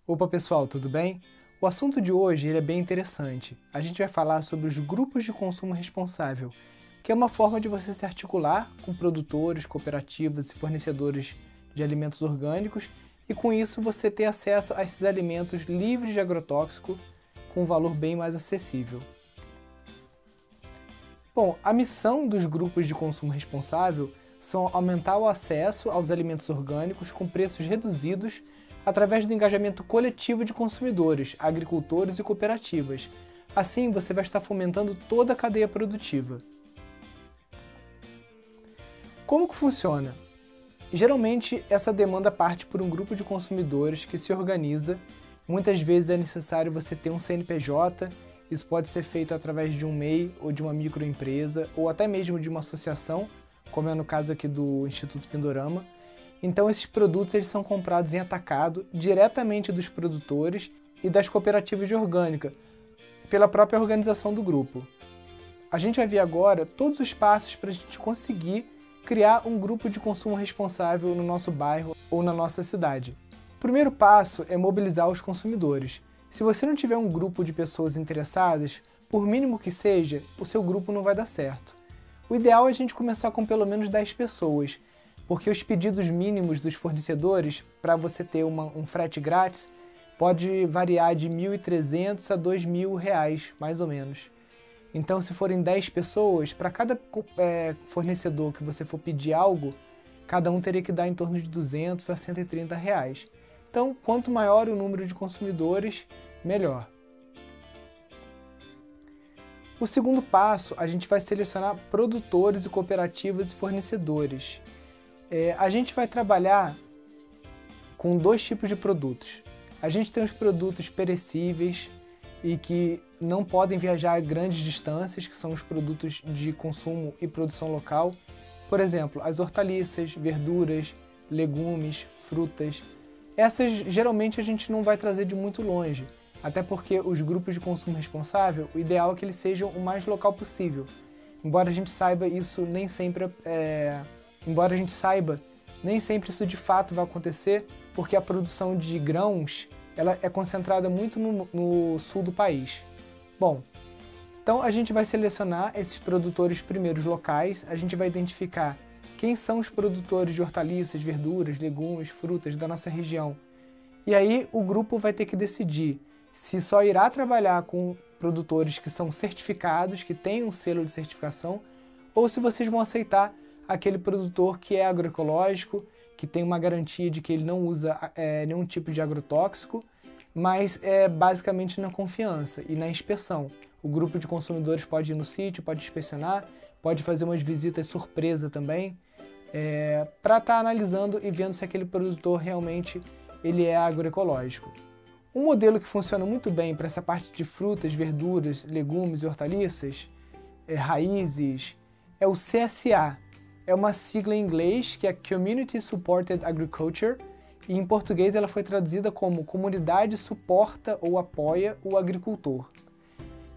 Opa pessoal, tudo bem? O assunto de hoje é bem interessante. A gente vai falar sobre os grupos de consumo responsável, que é uma forma de você se articular com produtores, cooperativas e fornecedores de alimentos orgânicos e com isso você ter acesso a esses alimentos livres de agrotóxico com um valor bem mais acessível. Bom, a missão dos grupos de consumo responsável são aumentar o acesso aos alimentos orgânicos com preços reduzidos através do engajamento coletivo de consumidores, agricultores e cooperativas. Assim, você vai estar fomentando toda a cadeia produtiva. Como que funciona? Geralmente, essa demanda parte por um grupo de consumidores que se organiza. Muitas vezes é necessário você ter um CNPJ, isso pode ser feito através de um MEI ou de uma microempresa, ou até mesmo de uma associação, como é no caso aqui do Instituto Pindorama. Então esses produtos eles são comprados em atacado diretamente dos produtores e das cooperativas de orgânica, pela própria organização do grupo. A gente vai ver agora todos os passos para a gente conseguir criar um grupo de consumo responsável no nosso bairro ou na nossa cidade. O primeiro passo é mobilizar os consumidores. Se você não tiver um grupo de pessoas interessadas, por mínimo que seja, o seu grupo não vai dar certo. O ideal é a gente começar com pelo menos 10 pessoas, porque os pedidos mínimos dos fornecedores para você ter um frete grátis pode variar de R$ 1.300 a R$ 2.000, mais ou menos. Então, se forem 10 pessoas, para cada fornecedor que você for pedir algo, cada um teria que dar em torno de R$ 200 a R$ 130. Então, quanto maior o número de consumidores, melhor. O segundo passo, a gente vai selecionar produtores e cooperativas e fornecedores. A gente vai trabalhar com dois tipos de produtos. A gente tem os produtos perecíveis e que não podem viajar a grandes distâncias, que são os produtos de consumo e produção local. Por exemplo, as hortaliças, verduras, legumes, frutas. Essas geralmente a gente não vai trazer de muito longe, até porque os grupos de consumo responsável, o ideal é que eles sejam o mais local possível. Embora a gente saiba isso nem sempre nem sempre isso de fato vai acontecer, porque a produção de grãos ela é concentrada muito no sul do país. Bom, então a gente vai selecionar esses produtores primeiros locais, a gente vai identificar quem são os produtores de hortaliças, verduras, legumes, frutas da nossa região. E aí o grupo vai ter que decidir se só irá trabalhar com produtores que são certificados, que têm um selo de certificação, ou se vocês vão aceitar aquele produtor que é agroecológico, que tem uma garantia de que ele não usa nenhum tipo de agrotóxico, mas é basicamente na confiança e na inspeção. O grupo de consumidores pode ir no sítio, pode inspecionar, pode fazer umas visitas surpresa também, para estar analisando e vendo se aquele produtor realmente ele é agroecológico. Um modelo que funciona muito bem para essa parte de frutas, verduras, legumes e hortaliças, raízes, é o CSA. É uma sigla em inglês que é Community Supported Agriculture e em português ela foi traduzida como Comunidade Suporta ou Apoia o Agricultor.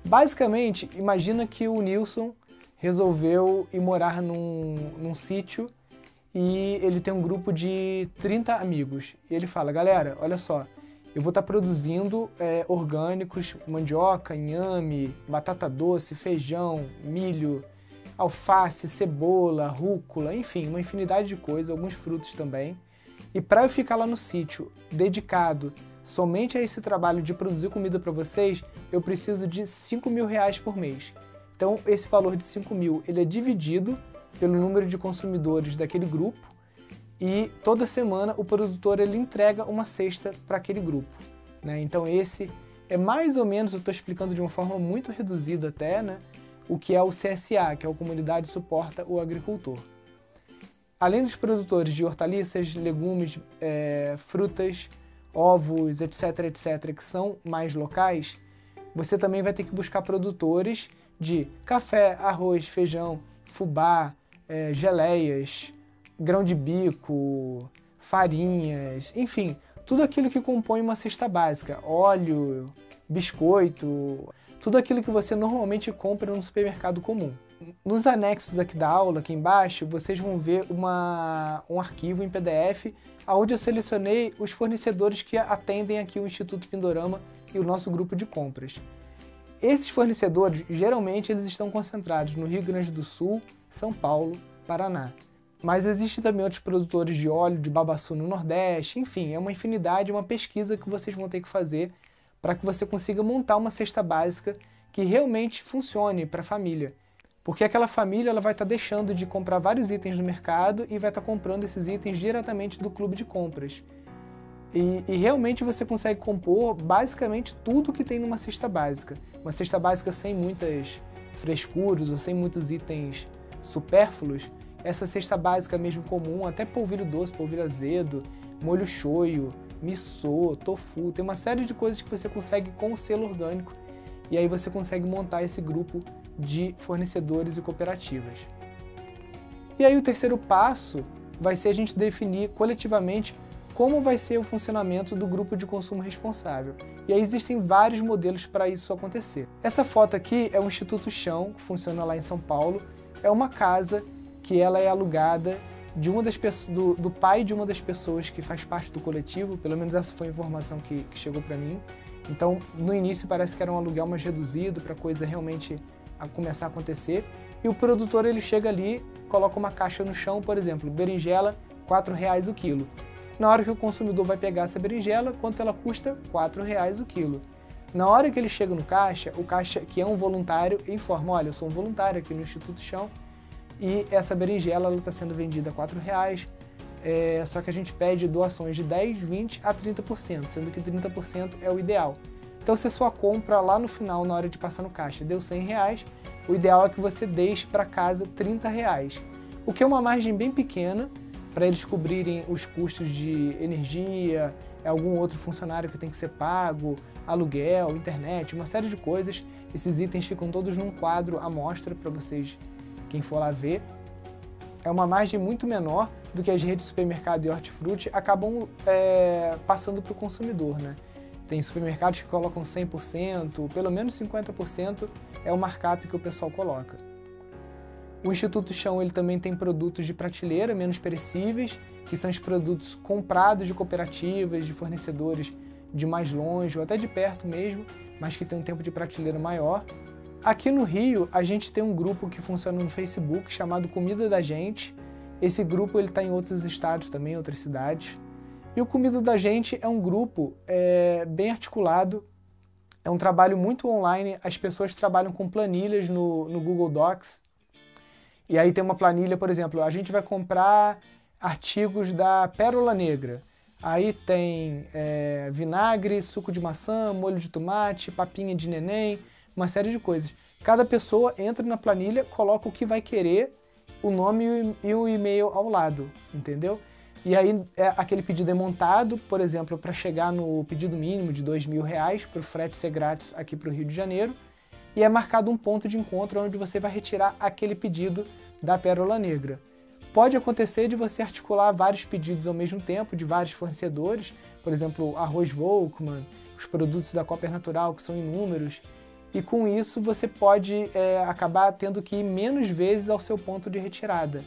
Basicamente, imagina que o Nilson resolveu ir morar num sítio e ele tem um grupo de 30 amigos. E ele fala, galera, olha só, eu vou estar produzindo orgânicos, mandioca, inhame, batata doce, feijão, milho, alface, cebola, rúcula, enfim, uma infinidade de coisas, alguns frutos também. E para eu ficar lá no sítio, dedicado somente a esse trabalho de produzir comida para vocês, eu preciso de R$ 5.000 por mês. Então, esse valor de 5.000, ele é dividido pelo número de consumidores daquele grupo e toda semana o produtor ele entrega uma cesta para aquele grupo, né? Então, esse é mais ou menos, eu estou explicando de uma forma muito reduzida até, né? O que é o CSA, que é a Comunidade Suporta o Agricultor. Além dos produtores de hortaliças, legumes, frutas, ovos, etc., que são mais locais, você também vai ter que buscar produtores de café, arroz, feijão, fubá, geleias, grão de bico, farinhas, enfim, tudo aquilo que compõe uma cesta básica, óleo, biscoito, tudo aquilo que você normalmente compra no supermercado comum. Nos anexos aqui da aula, aqui embaixo, vocês vão ver um arquivo em PDF, onde eu selecionei os fornecedores que atendem aqui o Instituto Pindorama e o nosso grupo de compras. Esses fornecedores, geralmente, eles estão concentrados no Rio Grande do Sul, São Paulo, Paraná. Mas existem também outros produtores de óleo de babaçu no Nordeste, enfim, é uma infinidade, uma pesquisa que vocês vão ter que fazer para que você consiga montar uma cesta básica que realmente funcione para a família. Porque aquela família ela vai estar deixando de comprar vários itens no mercado e vai estar comprando esses itens diretamente do clube de compras. E realmente você consegue compor basicamente tudo que tem numa cesta básica. Uma cesta básica sem muitas frescuras ou sem muitos itens supérfluos. Essa cesta básica mesmo comum, até polvilho doce, polvilho azedo, molho shoyu, miso, tofu, tem uma série de coisas que você consegue com o selo orgânico. E aí você consegue montar esse grupo de fornecedores e cooperativas. E aí o terceiro passo vai ser a gente definir coletivamente como vai ser o funcionamento do grupo de consumo responsável. E aí existem vários modelos para isso acontecer. Essa foto aqui é o Instituto Chão, que funciona lá em São Paulo. É uma casa que ela é alugada de uma das pessoas, do pai de uma das pessoas que faz parte do coletivo, pelo menos essa foi a informação que chegou para mim. Então, no início parece que era um aluguel mais reduzido para a coisa realmente começar a acontecer. E o produtor ele chega ali, coloca uma caixa no chão, por exemplo, berinjela, R$4 o quilo. Na hora que o consumidor vai pegar essa berinjela, quanto ela custa? R$4 o quilo. Na hora que ele chega no caixa, o caixa, que é um voluntário, informa, olha, eu sou um voluntário aqui no Instituto Chão e essa berinjela está sendo vendida a R$4, só que a gente pede doações de 10%, 20% a 30%, sendo que 30% é o ideal. Então, se a sua compra lá no final, na hora de passar no caixa, deu R$100, o ideal é que você deixe para casa R$30, o que é uma margem bem pequena para eles cobrirem os custos de energia, algum outro funcionário que tem que ser pago, aluguel, internet, uma série de coisas. Esses itens ficam todos num quadro à mostra para vocês, quem for lá ver. É uma margem muito menor do que as redes de supermercado e hortifruti acabam passando para o consumidor, né? Tem supermercados que colocam 100%, pelo menos 50% é o markup que o pessoal coloca. O Instituto Chão ele também tem produtos de prateleira menos perecíveis, que são os produtos comprados de cooperativas, de fornecedores de mais longe ou até de perto mesmo, mas que tem um tempo de prateleira maior. Aqui no Rio, a gente tem um grupo que funciona no Facebook chamado Comida da Gente. Esse grupo está em outros estados também, em outras cidades. E o Comida da Gente é um grupo bem articulado, é um trabalho muito online, as pessoas trabalham com planilhas no Google Docs. E aí tem uma planilha, por exemplo, a gente vai comprar artigos da Pérola Negra. Aí tem vinagre, suco de maçã, molho de tomate, papinha de neném, uma série de coisas. Cada pessoa entra na planilha, coloca o que vai querer, o nome e o e-mail ao lado, entendeu? E aí aquele pedido é montado, por exemplo, para chegar no pedido mínimo de R$2.000, para o frete ser grátis aqui para o Rio de Janeiro, e é marcado um ponto de encontro onde você vai retirar aquele pedido da Pérola Negra. Pode acontecer de você articular vários pedidos ao mesmo tempo, de vários fornecedores, por exemplo, arroz Volkmann, os produtos da Cooper Natural, que são inúmeros, e com isso você pode acabar tendo que ir menos vezes ao seu ponto de retirada.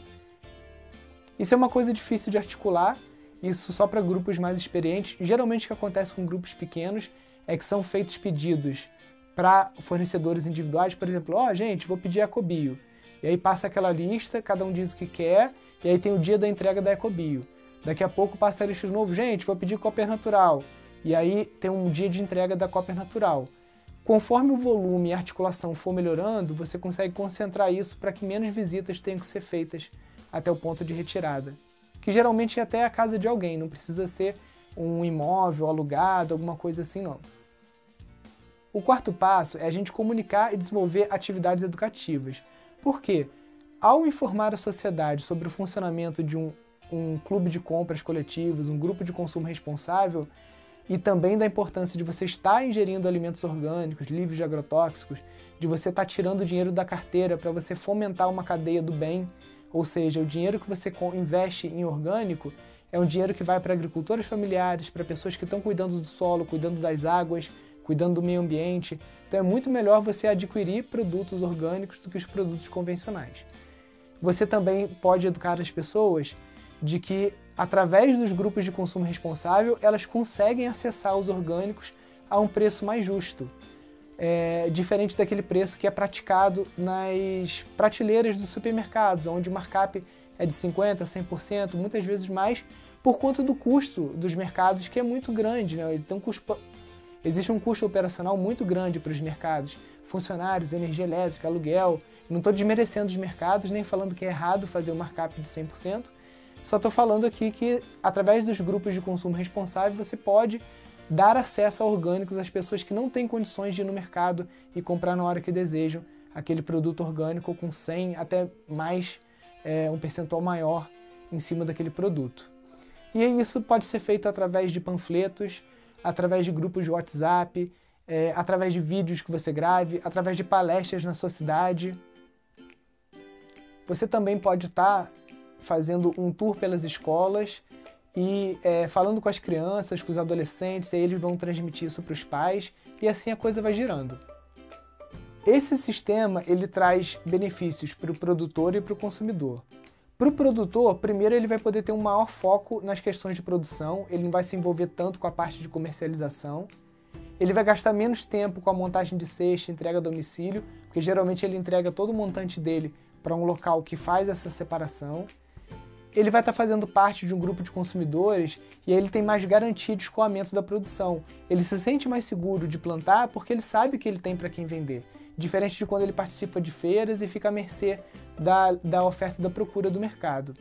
Isso é uma coisa difícil de articular, isso só para grupos mais experientes. Geralmente o que acontece com grupos pequenos é que são feitos pedidos para fornecedores individuais, por exemplo, gente, vou pedir Ecobio. E aí passa aquela lista, cada um diz o que quer, e aí tem o dia da entrega da Ecobio. Daqui a pouco passa a lista de novo, gente, vou pedir Cooper Natural. E aí tem um dia de entrega da Cooper Natural. Conforme o volume e a articulação for melhorando, você consegue concentrar isso para que menos visitas tenham que ser feitas até o ponto de retirada. Que geralmente é até a casa de alguém, não precisa ser um imóvel alugado, alguma coisa assim não. O quarto passo é a gente comunicar e desenvolver atividades educativas. Por quê? Ao informar a sociedade sobre o funcionamento de um clube de compras coletivos, um grupo de consumo responsável, e também da importância de você estar ingerindo alimentos orgânicos, livres de agrotóxicos, de você estar tirando dinheiro da carteira para você fomentar uma cadeia do bem, ou seja, o dinheiro que você investe em orgânico é um dinheiro que vai para agricultores familiares, para pessoas que estão cuidando do solo, cuidando das águas, cuidando do meio ambiente. Então é muito melhor você adquirir produtos orgânicos do que os produtos convencionais. Você também pode educar as pessoas de que, através dos grupos de consumo responsável, elas conseguem acessar os orgânicos a um preço mais justo. Diferente daquele preço que é praticado nas prateleiras dos supermercados, onde o markup é de 50%, 100%, muitas vezes mais, por conta do custo dos mercados, que é muito grande, né? Existe um custo operacional muito grande para os mercados, funcionários, energia elétrica, aluguel. Não estou desmerecendo os mercados, nem falando que é errado fazer o markup de 100%, só estou falando aqui que, através dos grupos de consumo responsável, você pode dar acesso a orgânicos às pessoas que não têm condições de ir no mercado e comprar na hora que desejam aquele produto orgânico com 100 até mais, um percentual maior em cima daquele produto. E isso pode ser feito através de panfletos, através de grupos de WhatsApp, através de vídeos que você grave, através de palestras na sua cidade. Você também pode estar fazendo um tour pelas escolas e falando com as crianças, com os adolescentes, e aí eles vão transmitir isso para os pais e assim a coisa vai girando. Esse sistema ele traz benefícios para o produtor e para o consumidor. Para o produtor, primeiro ele vai poder ter um maior foco nas questões de produção, ele não vai se envolver tanto com a parte de comercialização, ele vai gastar menos tempo com a montagem de cesta, entrega a domicílio, porque geralmente ele entrega todo o montante dele para um local que faz essa separação. Ele vai estar fazendo parte de um grupo de consumidores e aí ele tem mais garantia de escoamento da produção. Ele se sente mais seguro de plantar porque ele sabe que ele tem para quem vender. Diferente de quando ele participa de feiras e fica à mercê da oferta e da procura do mercado.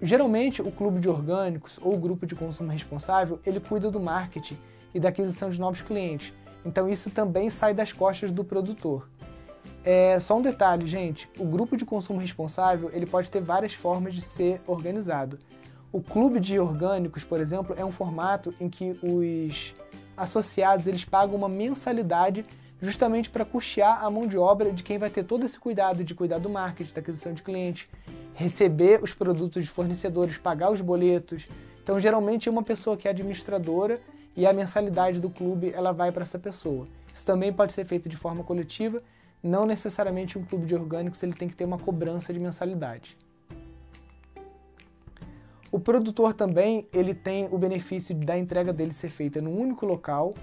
Geralmente o clube de orgânicos ou o grupo de consumo responsável, ele cuida do marketing e da aquisição de novos clientes. Então isso também sai das costas do produtor. Só um detalhe, gente, o grupo de consumo responsável ele pode ter várias formas de ser organizado. O clube de orgânicos, por exemplo, é um formato em que os associados eles pagam uma mensalidade justamente para custear a mão de obra de quem vai ter todo esse cuidado de cuidar do marketing, da aquisição de clientes, receber os produtos de fornecedores, pagar os boletos. Então, geralmente é uma pessoa que é administradora e a mensalidade do clube ela vai para essa pessoa. Isso também pode ser feito de forma coletiva. Não necessariamente um clube de orgânicos ele tem que ter uma cobrança de mensalidade. O produtor também ele tem o benefício da entrega dele ser feita num único local.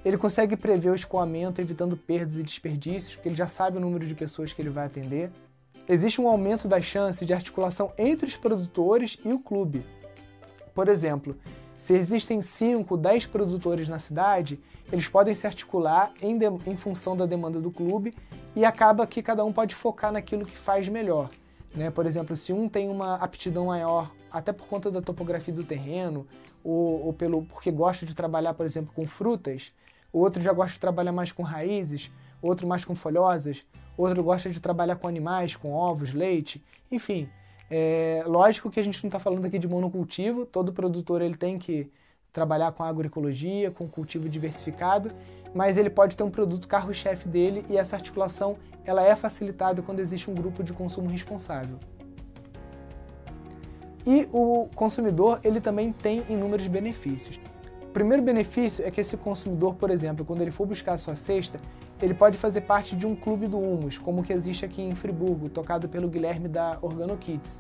Ele consegue prever o escoamento, evitando perdas e desperdícios, porque ele já sabe o número de pessoas que ele vai atender. Existe um aumento das chances de articulação entre os produtores e o clube. Por exemplo, se existem 5, 10 produtores na cidade, eles podem se articular em função da demanda do clube e acaba que cada um pode focar naquilo que faz melhor. Né? Por exemplo, se um tem uma aptidão maior, até por conta da topografia do terreno, ou porque gosta de trabalhar, por exemplo, com frutas, o outro já gosta de trabalhar mais com raízes, outro mais com folhosas, outro gosta de trabalhar com animais, com ovos, leite, enfim. Lógico que a gente não está falando aqui de monocultivo, todo produtor ele tem que trabalhar com agroecologia, com cultivo diversificado, mas ele pode ter um produto carro-chefe dele e essa articulação ela é facilitada quando existe um grupo de consumo responsável. E o consumidor ele também tem inúmeros benefícios. O primeiro benefício é que esse consumidor, por exemplo, quando ele for buscar a sua cesta, ele pode fazer parte de um clube do humus, como o que existe aqui em Friburgo, tocado pelo Guilherme da OrganoKits.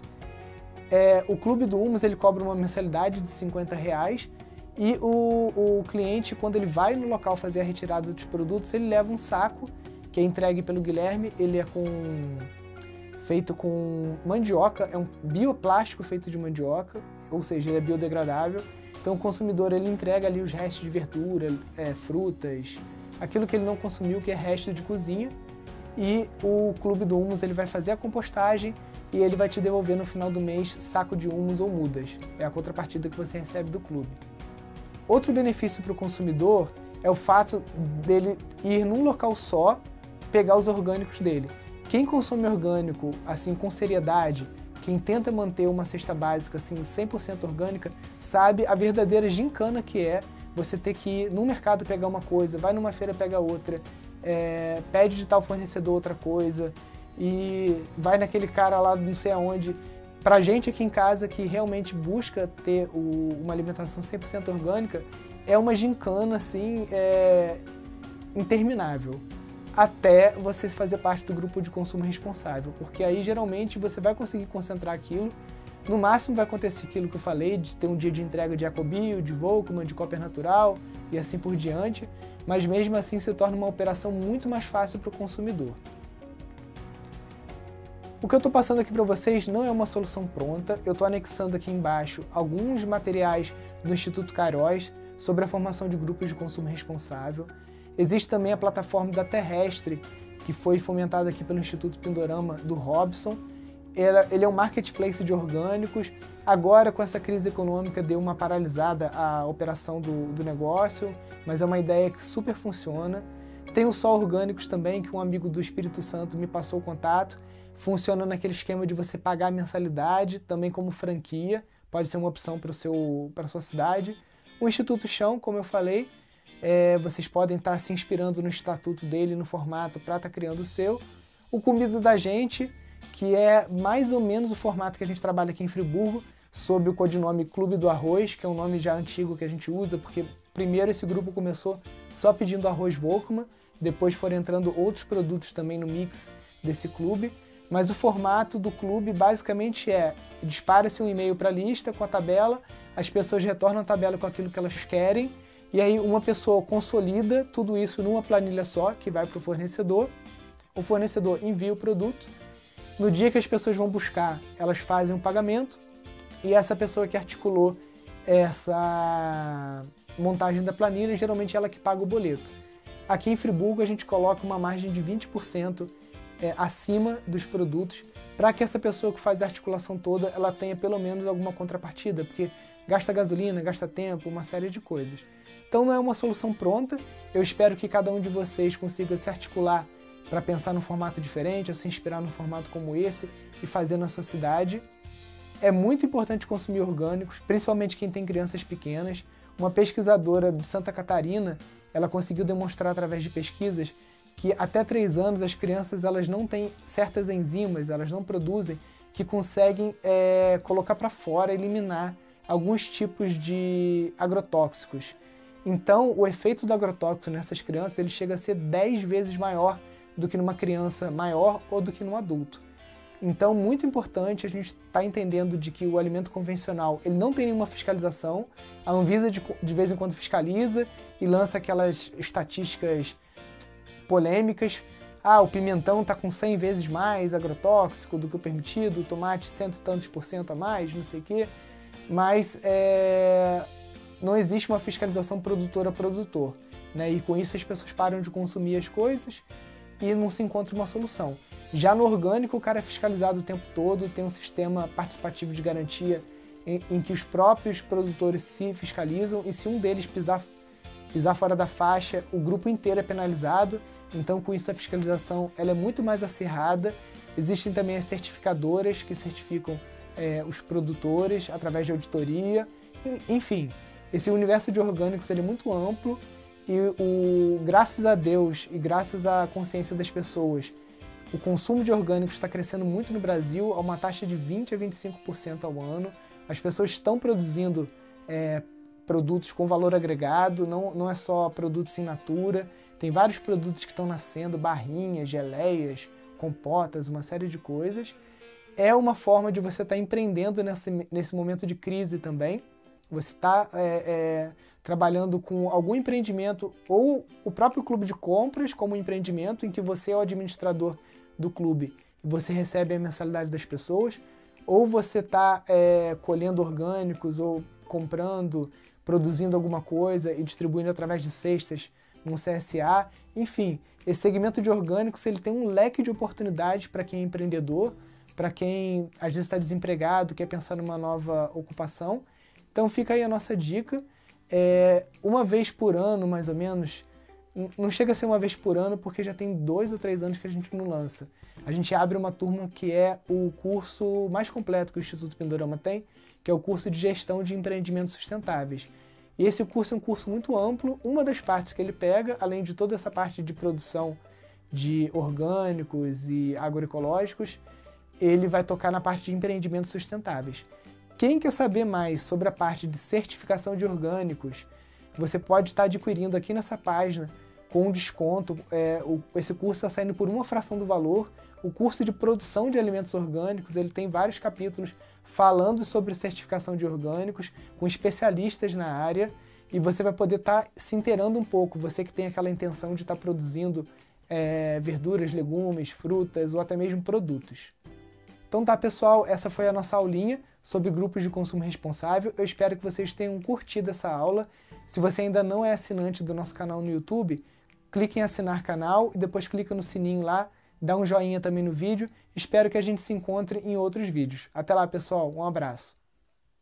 O clube do humus ele cobra uma mensalidade de R$50 e o cliente, quando ele vai no local fazer a retirada dos produtos, ele leva um saco que é entregue pelo Guilherme, ele é feito com mandioca, é um bioplástico feito de mandioca, ou seja, ele é biodegradável. Então o consumidor ele entrega ali os restos de verdura, frutas, aquilo que ele não consumiu, que é resto de cozinha, e o clube do humus ele vai fazer a compostagem e ele vai te devolver no final do mês saco de humus ou mudas. É a contrapartida que você recebe do clube. Outro benefício para o consumidor é o fato dele ir num local só, pegar os orgânicos dele. Quem consome orgânico assim com seriedade, quem tenta manter uma cesta básica assim 100% orgânica, sabe a verdadeira gincana que é você ter que ir no mercado pegar uma coisa, vai numa feira pegar outra, pede de tal fornecedor outra coisa e vai naquele cara lá não sei aonde. Pra gente aqui em casa que realmente busca ter uma alimentação 100% orgânica, é uma gincana assim, interminável, até você fazer parte do grupo de consumo responsável, porque aí geralmente você vai conseguir concentrar aquilo. No máximo vai acontecer aquilo que eu falei, de ter um dia de entrega de Ecobio, de Volkmann, de Cooper Natural e assim por diante, mas mesmo assim se torna uma operação muito mais fácil para o consumidor. O que eu estou passando aqui para vocês não é uma solução pronta, eu estou anexando aqui embaixo alguns materiais do Instituto Queiroz sobre a formação de grupos de consumo responsável. Existe também a plataforma da Terrestre, que foi fomentada aqui pelo Instituto Pindorama, do Robson. Ele é um marketplace de orgânicos. Agora, com essa crise econômica, deu uma paralisada a operação do negócio, mas é uma ideia que super funciona. Tem o Só Orgânicos também, que um amigo do Espírito Santo me passou o contato. Funciona naquele esquema de você pagar a mensalidade, também como franquia, pode ser uma opção para a sua cidade. O Instituto Chão, como eu falei, vocês podem estar se inspirando no estatuto dele, no formato, para estar criando o seu. O Comida da Gente, que é mais ou menos o formato que a gente trabalha aqui em Friburgo, sob o codinome Clube do Arroz, que é um nome já antigo que a gente usa, porque primeiro esse grupo começou só pedindo arroz Volkmann, depois foram entrando outros produtos também no mix desse clube. Mas o formato do clube basicamente dispara-se um e-mail para a lista com a tabela, as pessoas retornam a tabela com aquilo que elas querem, e aí uma pessoa consolida tudo isso numa planilha só, que vai para o fornecedor envia o produto, no dia que as pessoas vão buscar, elas fazem um pagamento, e essa pessoa que articulou essa montagem da planilha, geralmente ela que paga o boleto. Aqui em Friburgo a gente coloca uma margem de 20% acima dos produtos, para que essa pessoa que faz a articulação toda, ela tenha pelo menos alguma contrapartida, porque gasta gasolina, gasta tempo, uma série de coisas. Então não é uma solução pronta, eu espero que cada um de vocês consiga se articular para pensar num formato diferente, ou se inspirar num formato como esse e fazer na sua cidade. É muito importante consumir orgânicos, principalmente quem tem crianças pequenas. Uma pesquisadora de Santa Catarina, ela conseguiu demonstrar através de pesquisas que até 3 anos as crianças elas não têm certas enzimas, elas não produzem, que conseguem colocar para fora, eliminar alguns tipos de agrotóxicos. Então, o efeito do agrotóxico nessas crianças ele chega a ser 10 vezes maior do que numa criança maior ou do que num adulto. Então, muito importante a gente estar entendendo de que o alimento convencional ele não tem nenhuma fiscalização, a Anvisa de vez em quando fiscaliza e lança aquelas estatísticas polêmicas. O pimentão está com 100 vezes mais agrotóxico do que o permitido, o tomate 100 e tantos % a mais, não sei o quê. Mas não existe uma fiscalização produtor a produtor, né? E com isso as pessoas param de consumir as coisas e não se encontra uma solução. Já no orgânico, o cara é fiscalizado o tempo todo, tem um sistema participativo de garantia em que os próprios produtores se fiscalizam e se um deles pisar fora da faixa, o grupo inteiro é penalizado. Então, com isso, a fiscalização ela é muito mais acirrada. Existem também as certificadoras que certificam os produtores através de auditoria. Enfim, esse universo de orgânicos ele é muito amplo e graças a Deus e graças à consciência das pessoas, o consumo de orgânicos está crescendo muito no Brasil, a uma taxa de 20% a 25% ao ano. As pessoas estão produzindo produtos com valor agregado, não é só produtos in natura. Tem vários produtos que estão nascendo, barrinhas, geleias, compotas, uma série de coisas. É uma forma de você estar empreendendo nesse momento de crise também. Você está trabalhando com algum empreendimento ou o próprio clube de compras como empreendimento em que você é o administrador do clube e você recebe a mensalidade das pessoas, ou você está colhendo orgânicos ou comprando, produzindo alguma coisa e distribuindo através de cestas num CSA. Enfim, esse segmento de orgânicos ele tem um leque de oportunidades para quem é empreendedor, para quem às vezes está desempregado, quer pensar numa nova ocupação. Então fica aí a nossa dica. Uma vez por ano, mais ou menos, não chega a ser uma vez por ano porque já tem 2 ou 3 anos que a gente não lança. A gente abre uma turma que é o curso mais completo que o Instituto Pindorama tem, que é o curso de Gestão de Empreendimentos Sustentáveis. E esse curso é um curso muito amplo. Uma das partes que ele pega, além de toda essa parte de produção de orgânicos e agroecológicos, ele vai tocar na parte de empreendimentos sustentáveis. Quem quer saber mais sobre a parte de certificação de orgânicos, você pode estar adquirindo aqui nessa página com desconto. Esse curso está saindo por uma fração do valor. O curso de produção de alimentos orgânicos, ele tem vários capítulos falando sobre certificação de orgânicos, com especialistas na área, e você vai poder estar se inteirando um pouco, você que tem aquela intenção de estar produzindo verduras, legumes, frutas ou até mesmo produtos. Então tá, pessoal, essa foi a nossa aulinha sobre grupos de consumo responsável. Eu espero que vocês tenham curtido essa aula. Se você ainda não é assinante do nosso canal no YouTube, clique em assinar canal e depois clica no sininho lá, dá um joinha também no vídeo. Espero que a gente se encontre em outros vídeos. Até lá, pessoal. Um abraço.